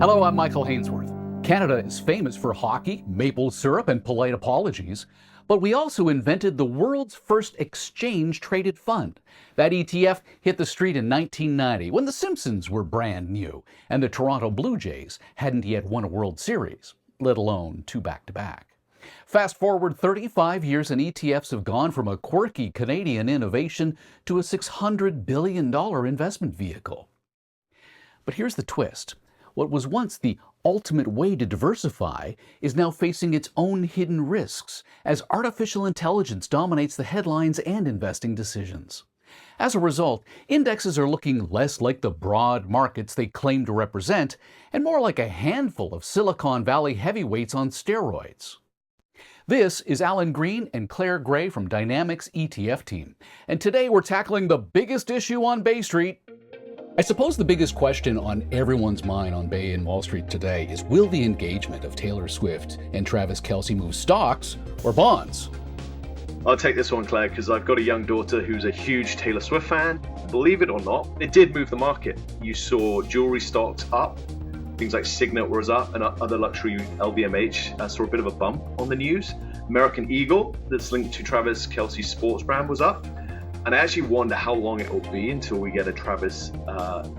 Hello, I'm Michael Hainsworth. Canada is famous for hockey, maple syrup, and polite apologies. But we also invented the world's first exchange-traded fund. That ETF hit the street in 1990 when The Simpsons were brand new and the Toronto Blue Jays hadn't yet won a World Series, let alone two back-to-back. Fast forward 35 years and ETFs have gone from a quirky Canadian innovation to a $600 billion investment vehicle. But here's the twist. What was once the ultimate way to diversify is now facing its own hidden risks as artificial intelligence dominates the headlines and investing decisions. As a result, indexes are looking less like the broad markets they claim to represent and more like a handful of Silicon Valley heavyweights on steroids. This is Green and Clare Gray from Dynamics ETF team, and today we're tackling the biggest issue on Bay Street. I suppose the biggest question on everyone's mind on Bay and Wall Street today is, will the engagement of Taylor Swift and Travis Kelce move stocks or bonds? I'll take this one, Claire, because I've got a young daughter who's a huge Taylor Swift fan. Believe it or not, it did move the market. You saw jewelry stocks up, things like Signet was up, and other luxury LVMH saw a bit of a bump on the news. American Eagle, that's linked to Travis Kelce's sports brand, was up. And I actually wonder how long it will be until we get a Travis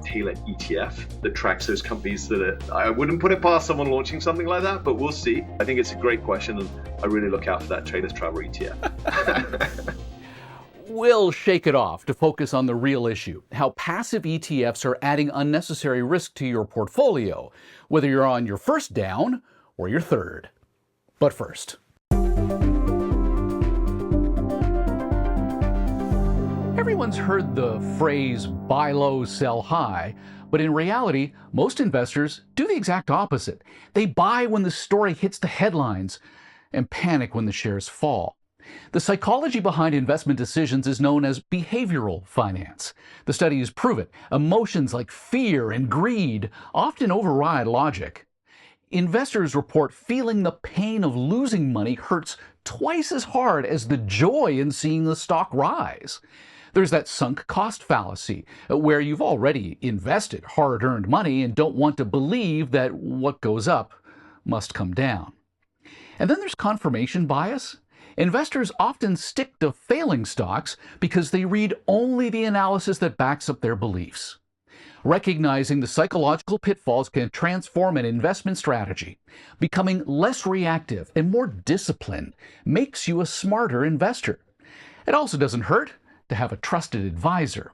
Taylor ETF that tracks those companies I wouldn't put it past someone launching something like that, but we'll see. I think it's a great question, and I really look out for that Taylor's Travel ETF. We'll shake it off to focus on the real issue, how passive ETFs are adding unnecessary risk to your portfolio, whether you're on your first down or your third. But first, everyone's heard the phrase buy low, sell high, but in reality, most investors do the exact opposite. They buy when the story hits the headlines and panic when the shares fall. The psychology behind investment decisions is known as behavioral finance. The studies prove it. Emotions like fear and greed often override logic. Investors report feeling the pain of losing money hurts twice as hard as the joy in seeing the stock rise. There's that sunk cost fallacy, where you've already invested hard-earned money and don't want to believe that what goes up must come down. And then there's confirmation bias. Investors often stick to failing stocks because they read only the analysis that backs up their beliefs. Recognizing the psychological pitfalls can transform an investment strategy. Becoming less reactive and more disciplined makes you a smarter investor. It also doesn't hurt to have a trusted advisor.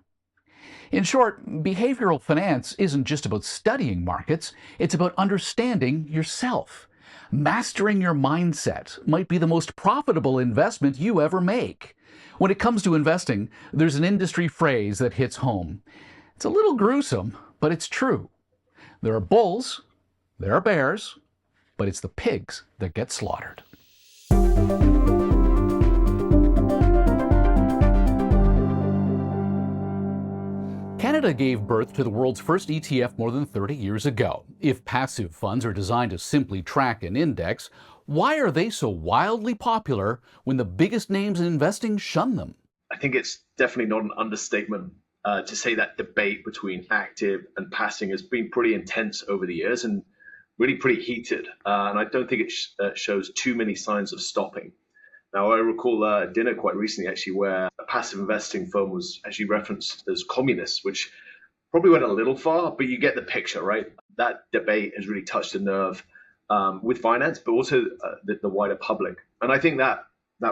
In short, behavioral finance isn't just about studying markets, it's about understanding yourself. Mastering your mindset might be the most profitable investment you ever make. When it comes to investing, there's an industry phrase that hits home. It's a little gruesome, but it's true. There are bulls, there are bears, but it's the pigs that get slaughtered. Canada gave birth to the world's first ETF more than 30 years ago. If passive funds are designed to simply track an index, why are they so wildly popular when the biggest names in investing shun them? I think it's definitely not an understatement to say that debate between active and passive has been pretty intense over the years and really pretty heated. And I don't think it shows too many signs of stopping. Now, I recall a dinner quite recently, actually, where a passive investing firm was actually referenced as communist, which probably went a little far, but you get the picture, right? That debate has really touched a nerve with finance, but also the wider public. And I think that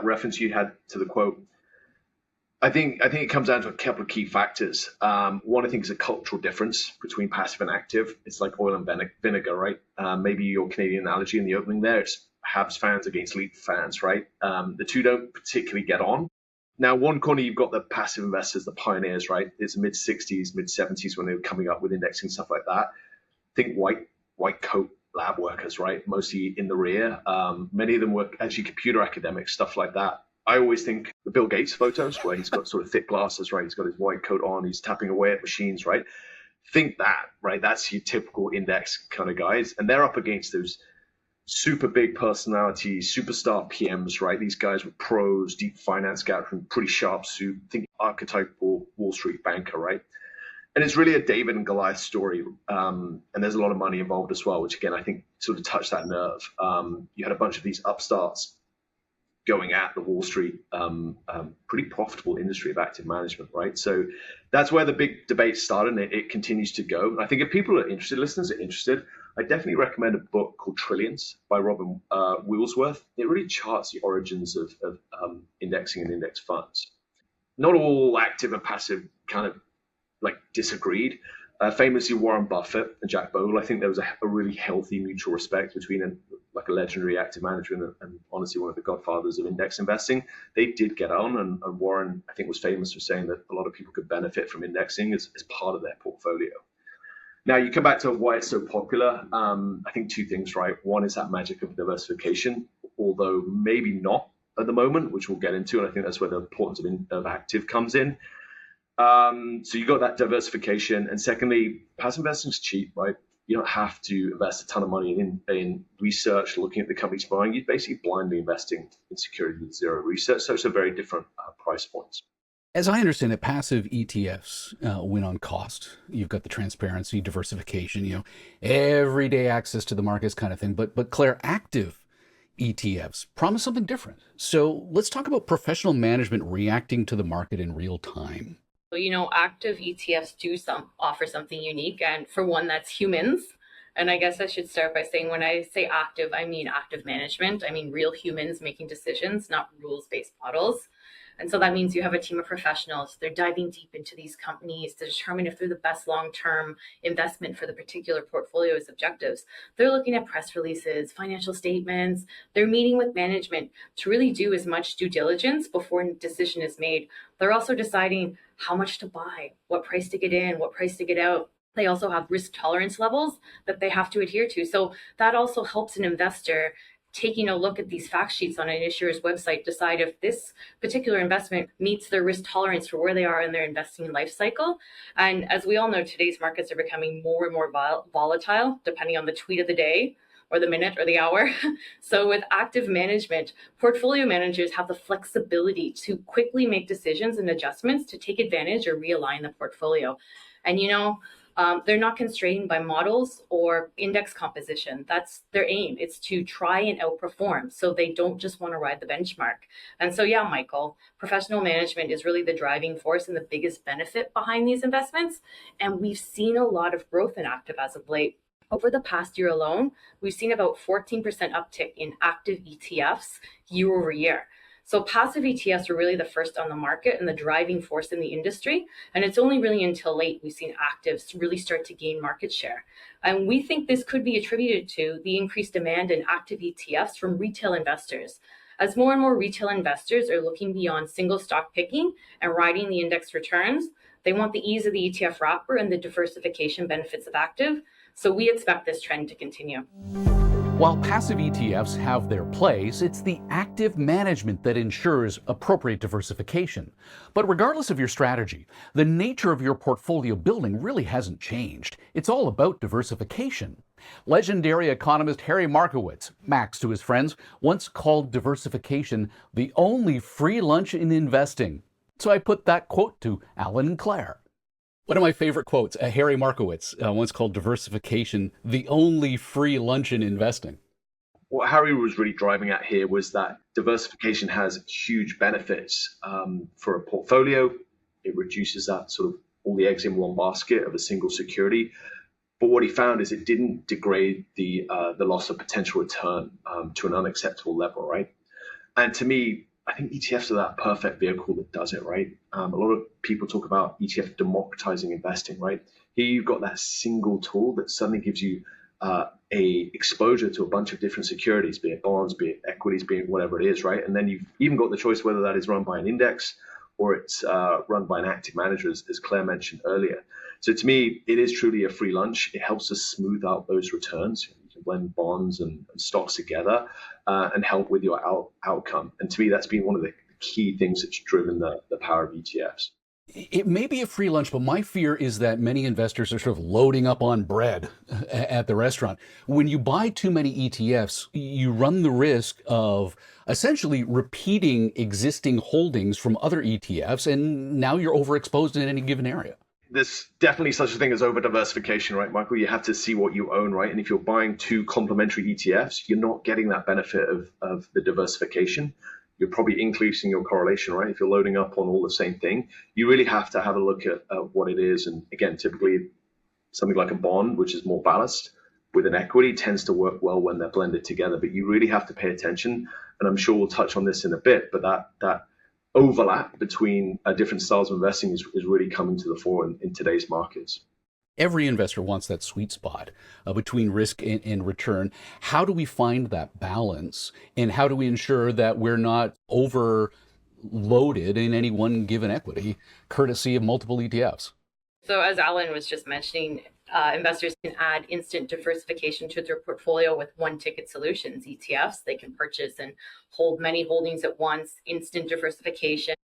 reference you had to the quote, I think it comes down to a couple of key factors. One, I think, is a cultural difference between passive and active. It's like oil and vinegar, right? Maybe your Canadian analogy in the opening there, it's Habs fans against Leaf fans, right? The two don't particularly get on. Now, one corner, you've got the passive investors, the pioneers, right? It's the mid-60s, mid-70s when they were coming up with indexing, stuff like that. Think white coat lab workers, right? Mostly in the rear. Many of them were actually computer academics, stuff like that. I always think the Bill Gates photos where he's got sort of thick glasses, right? He's got his white coat on, he's tapping away at machines, right? Think that, right? That's your typical index kind of guys. And they're up against those super big personalities, superstar PMs, right? These guys were pros, deep finance guys from pretty sharp suit, think archetypal Wall Street banker, right? And it's really a David and Goliath story. And there's a lot of money involved as well, which again, I think sort of touched that nerve. You had a bunch of these upstarts going at the Wall Street, pretty profitable industry of active management, right? So that's where the big debate started, and it continues to go. And I think if people are interested, listeners are interested, I definitely recommend a book called Trillions by Robin Wheelsworth. It really charts the origins of indexing and index funds. Not all active and passive kind of like disagreed. Famously, Warren Buffett and Jack Bogle, I think there was a really healthy mutual respect between a legendary active manager and honestly one of the godfathers of index investing. They did get on, and Warren, I think, was famous for saying that a lot of people could benefit from indexing as part of their portfolio. Now, you come back to why it's so popular. I think two things, right? One is that magic of diversification, although maybe not at the moment, which we'll get into, and I think that's where the importance of active comes in. So you got that diversification, and secondly, passive investing is cheap, right? You don't have to invest a ton of money in research, looking at the companies buying. You're basically blindly investing in securities with zero research. So it's a very different price points. As I understand it, passive ETFs win on cost. You've got the transparency, diversification, everyday access to the markets kind of thing. But Claire, active ETFs promise something different. So let's talk about professional management reacting to the market in real time. Active ETFs do offer something unique, and for one, that's humans. And I guess I should start by saying when I say active, I mean active management. I mean real humans making decisions, not rules-based models. And so that means you have a team of professionals. They're diving deep into these companies to determine if they're the best long-term investment for the particular portfolio's objectives. They're looking at press releases, financial statements. They're meeting with management to really do as much due diligence before a decision is made. They're also deciding how much to buy, what price to get in, what price to get out. They also have risk tolerance levels that they have to adhere to. So that also helps an investor taking a look at these fact sheets on an issuer's website, decide if this particular investment meets their risk tolerance for where they are in their investing life cycle. And as we all know, today's markets are becoming more and more volatile, depending on the tweet of the day or the minute or the hour. So with active management, portfolio managers have the flexibility to quickly make decisions and adjustments to take advantage or realign the portfolio. And they're not constrained by models or index composition. That's their aim. It's to try and outperform. So they don't just want to ride the benchmark. And so, yeah, Michael, professional management is really the driving force and the biggest benefit behind these investments. And we've seen a lot of growth in active as of late. Over the past year alone, we've seen about 14% uptick in active ETFs year over year. So passive ETFs were really the first on the market and the driving force in the industry. And it's only really until late we've seen actives really start to gain market share. And we think this could be attributed to the increased demand in active ETFs from retail investors. As more and more retail investors are looking beyond single stock picking and riding the index returns, they want the ease of the ETF wrapper and the diversification benefits of active. So we expect this trend to continue. While passive ETFs have their place, it's the active management that ensures appropriate diversification. But regardless of your strategy, the nature of your portfolio building really hasn't changed. It's all about diversification. Legendary economist Harry Markowitz, Max to his friends, once called diversification the only free lunch in investing. So I put that quote to Alan and Claire. One of my favorite quotes, Harry Markowitz once called diversification the only free lunch in investing. What Harry was really driving at here was that diversification has huge benefits for a portfolio. It reduces that sort of all the eggs in one basket of a single security. But what he found is it didn't degrade the loss of potential return to an unacceptable level, right? And to me, I think ETFs are that perfect vehicle that does it, right? A lot of people talk about ETF democratizing investing, right? Here you've got that single tool that suddenly gives you a exposure to a bunch of different securities, be it bonds, be it equities, be it whatever it is, right? And then you've even got the choice whether that is run by an index or it's run by an active manager, as Claire mentioned earlier. So to me, it is truly a free lunch. It helps us smooth out those returns. You can blend bonds and stocks together and help with your outcome. And to me, that's been one of the key things that's driven the power of ETFs. It may be a free lunch, but my fear is that many investors are sort of loading up on bread at the restaurant. When you buy too many ETFs, you run the risk of essentially repeating existing holdings from other ETFs, and now you're overexposed in any given area. there's definitely such a thing as over diversification, right, Michael? You have to see what you own, right? And if you're buying two complementary ETFs, you're not getting that benefit of the diversification. You're probably increasing your correlation, right? If you're loading up on all the same thing, you really have to have a look at what it is. And again, typically something like a bond, which is more balanced with an equity, tends to work well when they're blended together. But you really have to pay attention. And I'm sure we'll touch on this in a bit, but that overlap between different styles of investing is really coming to the fore in today's markets. Every investor wants that sweet spot between risk and return. How do we find that balance? And how do we ensure that we're not overloaded in any one given equity, courtesy of multiple ETFs? So as Alan was just mentioning, investors can add instant diversification to their portfolio with one ticket solutions, ETFs. They can purchase and hold many holdings at once, instant diversification.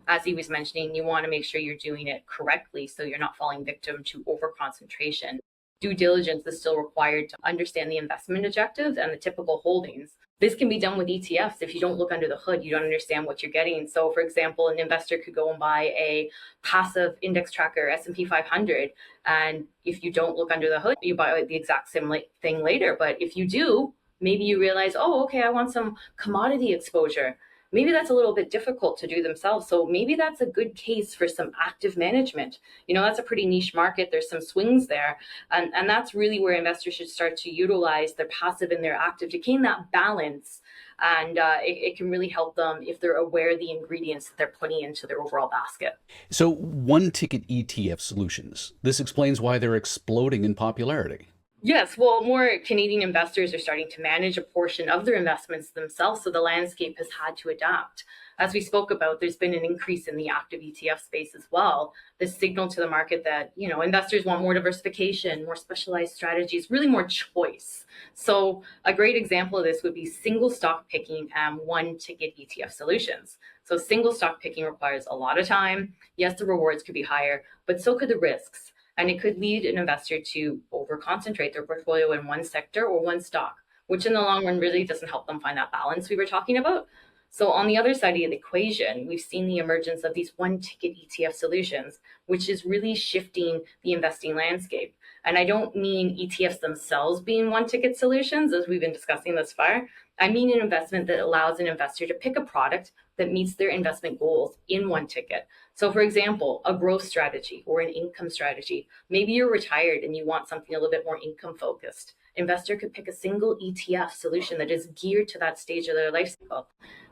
As he was mentioning, you want to make sure you're doing it correctly so you're not falling victim to overconcentration. Due diligence is still required to understand the investment objectives and the typical holdings. This can be done with ETFs. If you don't look under the hood, you don't understand what you're getting. So for example, an investor could go and buy a passive index tracker, S&P 500. And if you don't look under the hood, you buy the exact same thing later. But if you do, maybe you realize, oh, okay, I want some commodity exposure. Maybe that's a little bit difficult to do themselves. So maybe that's a good case for some active management. That's a pretty niche market. There's some swings there. And that's really where investors should start to utilize their passive and their active to gain that balance. And it can really help them if they're aware of the ingredients that they're putting into their overall basket. So one ticket ETF solutions, this explains why they're exploding in popularity. Yes, well, more Canadian investors are starting to manage a portion of their investments themselves, so the landscape has had to adapt. As we spoke about, there's been an increase in the active ETF space as well. This signal to the market that, investors want more diversification, more specialized strategies, really more choice. So a great example of this would be single stock picking and one ticket ETF solutions. So single stock picking requires a lot of time. Yes, the rewards could be higher, but so could the risks. And it could lead an investor to over-concentrate their portfolio in one sector or one stock, which in the long run really doesn't help them find that balance we were talking about. So on the other side of the equation, we've seen the emergence of these one-ticket ETF solutions, which is really shifting the investing landscape. And I don't mean ETFs themselves being one-ticket solutions, as we've been discussing thus far. I mean an investment that allows an investor to pick a product that meets their investment goals in one ticket. So for example, a growth strategy or an income strategy. Maybe you're retired and you want something a little bit more income focused. Investor could pick a single ETF solution that is geared to that stage of their life cycle.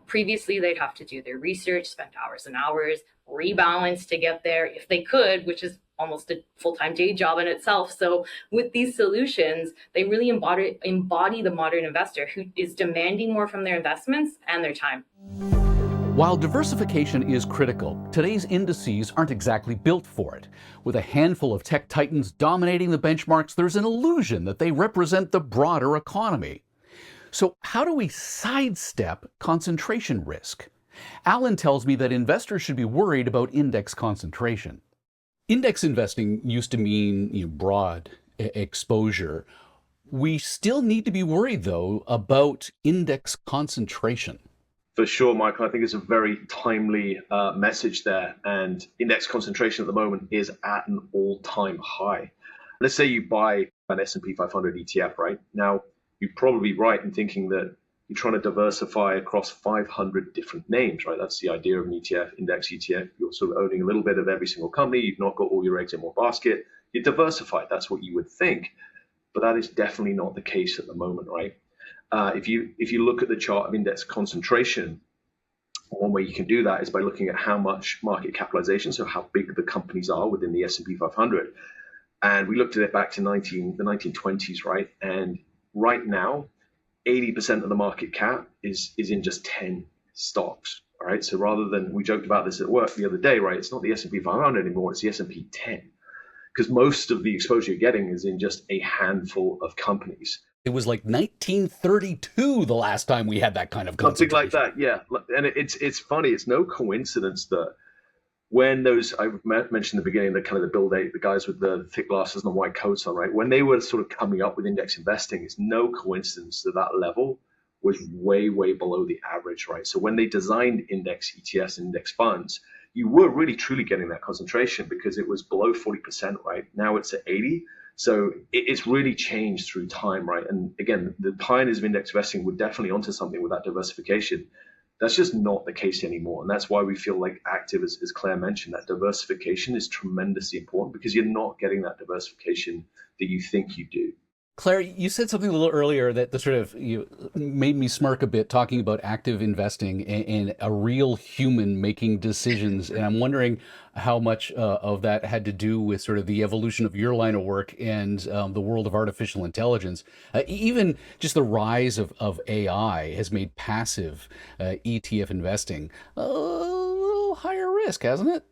Previously, they'd have to do their research, spend hours and hours, rebalance to get there if they could, which is almost a full-time day job in itself. So with these solutions, they really embody the modern investor who is demanding more from their investments and their time. While diversification is critical, today's indices aren't exactly built for it. With a handful of tech titans dominating the benchmarks, there's an illusion that they represent the broader economy. So how do we sidestep concentration risk? Alan tells me that investors should be worried about index concentration. Index investing used to mean broad exposure. We still need to be worried, though, about index concentration. For sure, Michael. I think it's a very timely message there. And index concentration at the moment is at an all-time high. Let's say you buy an S&P 500 ETF, right? Now, you're probably right in thinking that you're trying to diversify across 500 different names, right? That's the idea of an ETF, index ETF. You're sort of owning a little bit of every single company. You've not got all your eggs in one basket. You're diversified. That's what you would think. But that is definitely not the case at the moment, right? If you look at the chart of index concentration, one way you can do that is by looking at how much market capitalization, so how big the companies are within the S&P 500. And we looked at it back to the 1920s, right? And right now, 80% of the market cap is in just 10 stocks, all right? So rather than, we joked about this at work the other day, right? It's not the S&P 500 anymore, it's the S&P 10. Because most of the exposure you're getting is in just a handful of companies. It was like 1932 the last time we had that kind of concentration. Something like that, yeah. And it's funny. It's no coincidence that when those, I mentioned in the beginning, the kind of the Bill 8, the guys with the thick glasses and the white coats on, right? When they were sort of coming up with index investing, it's no coincidence that that level was way, way below the average, right? So when they designed index ETFs and index funds, you were really truly getting that concentration because it was below 40%, right? Now it's at 80. So it's really changed through time, right? And again, the pioneers of index investing were definitely onto something with that diversification. That's just not the case anymore. And that's why we feel like active, as Claire mentioned, that diversification is tremendously important because you're not getting that diversification that you think you do. Claire, you said something a little earlier that sort of made me smirk a bit, talking about active investing and a real human making decisions. And I'm wondering how much of that had to do with sort of the evolution of your line of work and the world of artificial intelligence. Even just the rise of AI has made passive ETF investing a little higher risk, hasn't it?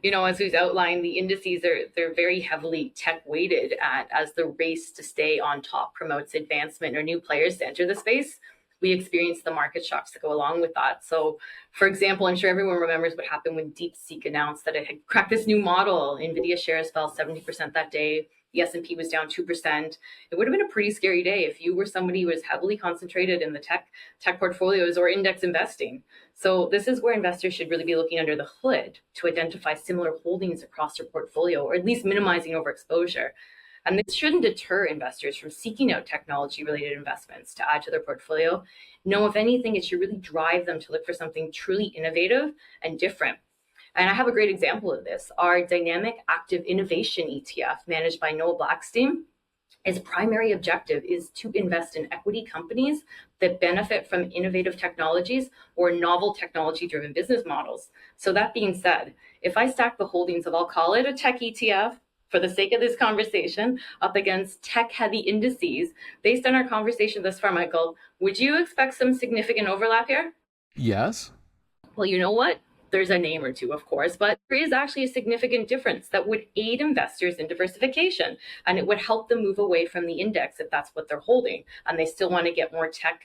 As we've outlined, the indices they're very heavily tech weighted as the race to stay on top promotes advancement or new players to enter the space. We experience the market shocks that go along with that. So, for example, I'm sure everyone remembers what happened when DeepSeek announced that it had cracked this new model. NVIDIA shares fell 70% that day. The S&P was down 2%. It would have been a pretty scary day if you were somebody who was heavily concentrated in the tech portfolios or index investing. So this is where investors should really be looking under the hood to identify similar holdings across their portfolio, or at least minimizing overexposure. And this shouldn't deter investors from seeking out technology-related investments to add to their portfolio. No, if anything, it should really drive them to look for something truly innovative and different. And I have a great example of this. Our Dynamic Active Innovation ETF, managed by Noah Blackstein, its primary objective is to invest in equity companies that benefit from innovative technologies or novel technology-driven business models. So that being said, if I stack the holdings of, I'll call it a tech ETF, for the sake of this conversation, up against tech-heavy indices, based on our conversation thus far, Michael, would you expect some significant overlap here? Yes. Well, you know what? There's a name or two, of course, but there is actually a significant difference that would aid investors in diversification, and it would help them move away from the index if that's what they're holding, and they still want to get more tech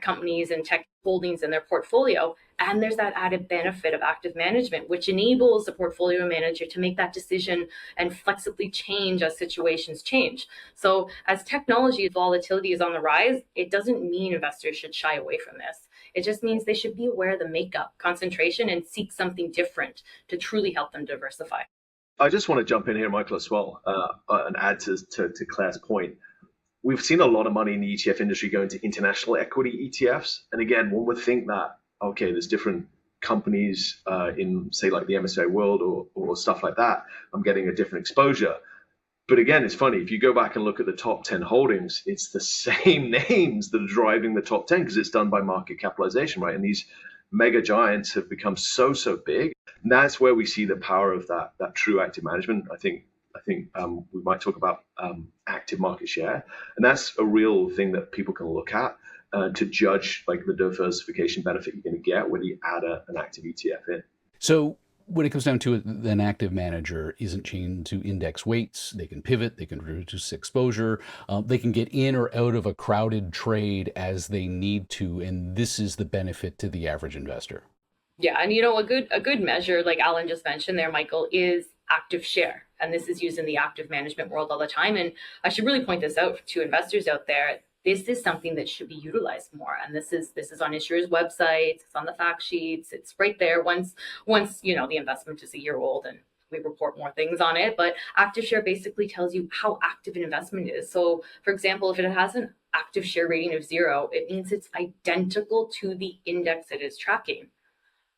companies and tech holdings in their portfolio. And there's that added benefit of active management, which enables the portfolio manager to make that decision and flexibly change as situations change. So as technology volatility is on the rise, it doesn't mean investors should shy away from this. It just means they should be aware of the makeup, concentration, and seek something different to truly help them diversify. I just want to jump in here, Michael, as well, and add to Claire's point. We've seen a lot of money in the ETF industry go into international equity ETFs. And again, one would think that, okay, there's different companies in, say, like the MSCI World or stuff like that. I'm getting a different exposure. But again, it's funny. If you go back and look at the top 10 holdings, it's the same names that are driving the top 10 because it's done by market capitalization, right? And these mega giants have become so big. And that's where we see the power of that true active management. I think we might talk about active market share, and that's a real thing that people can look at to judge like the diversification benefit you're going to get when you add an active ETF in. So when it comes down to it, an active manager isn't chained to index weights. They can pivot, they can reduce exposure, they can get in or out of a crowded trade as they need to, and this is the benefit to the average investor. Yeah, and a good measure, like Alan just mentioned there, Michael, is active share. And this is used in the active management world all the time. And I should really point this out to investors out there. This is something that should be utilized more. And this is on issuers' websites, it's on the fact sheets, it's right there once the investment is a year old and we report more things on it. But active share basically tells you how active an investment is. So for example, if it has an active share rating of 0, it means it's identical to the index it is tracking.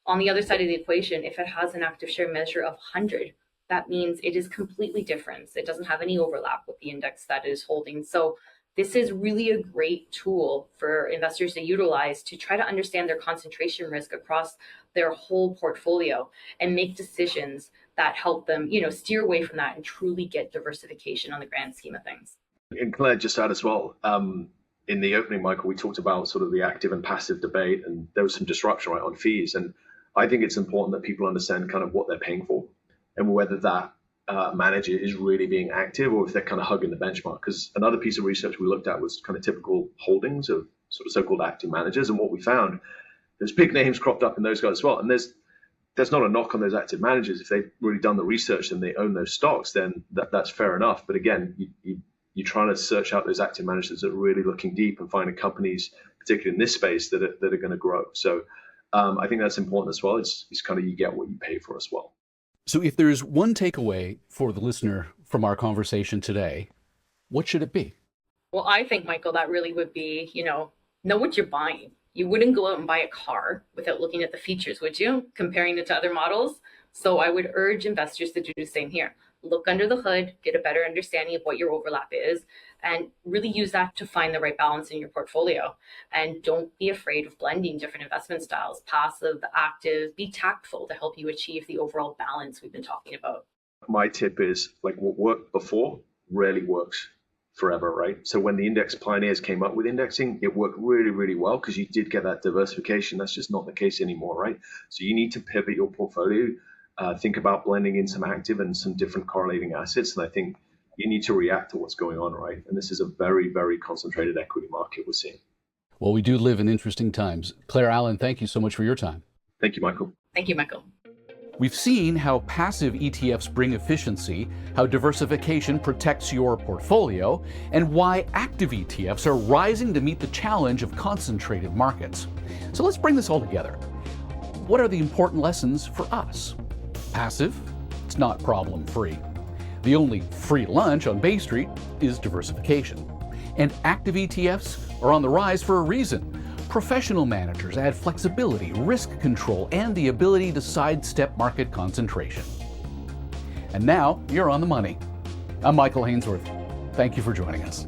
On the other side of the equation, if it has an active share measure of 100, that means it is completely different. It doesn't have any overlap with the index that it is holding. So this is really a great tool for investors to utilize to try to understand their concentration risk across their whole portfolio and make decisions that help them, steer away from that and truly get diversification on the grand scheme of things. And Claire, just add as well, in the opening, Michael, we talked about sort of the active and passive debate, and there was some disruption, right, on fees. And I think it's important that people understand kind of what they're paying for and whether that manager is really being active or if they're kind of hugging the benchmark. Because another piece of research we looked at was kind of typical holdings of sort of so-called active managers. And what we found, there's big names cropped up in those guys as well. And there's not a knock on those active managers. If they've really done the research and they own those stocks, then that's fair enough. But again, you're trying to search out those active managers that are really looking deep and finding companies, particularly in this space, that are going to grow. So I think that's important as well. It's kind of you get what you pay for as well. So if there's one takeaway for the listener from our conversation today, what should it be? Well, I think, Michael, that really would be, know what you're buying. You wouldn't go out and buy a car without looking at the features, would you? Comparing it to other models. So I would urge investors to do the same here. Look under the hood, get a better understanding of what your overlap is, and really use that to find the right balance in your portfolio. And don't be afraid of blending different investment styles, passive, active. Be tactful to help you achieve the overall balance we've been talking about. My tip is like what worked before rarely works forever, right? So when the index pioneers came up with indexing, it worked really, really well because you did get that diversification. That's just not the case anymore, right? So you need to pivot your portfolio, think about blending in some active and some different correlating assets. And I think you need to react to what's going on, right? And this is a very, very concentrated equity market we're seeing. Well, we do live in interesting times. Claire Allen, thank you so much for your time. Thank you, Michael. Thank you, Michael. We've seen how passive ETFs bring efficiency, how diversification protects your portfolio, and why active ETFs are rising to meet the challenge of concentrated markets. So let's bring this all together. What are the important lessons for us? Passive, it's not problem-free. The only free lunch on Bay Street is diversification. And active ETFs are on the rise for a reason. Professional managers add flexibility, risk control, and the ability to sidestep market concentration. And now you're on the money. I'm Michael Hainsworth. Thank you for joining us.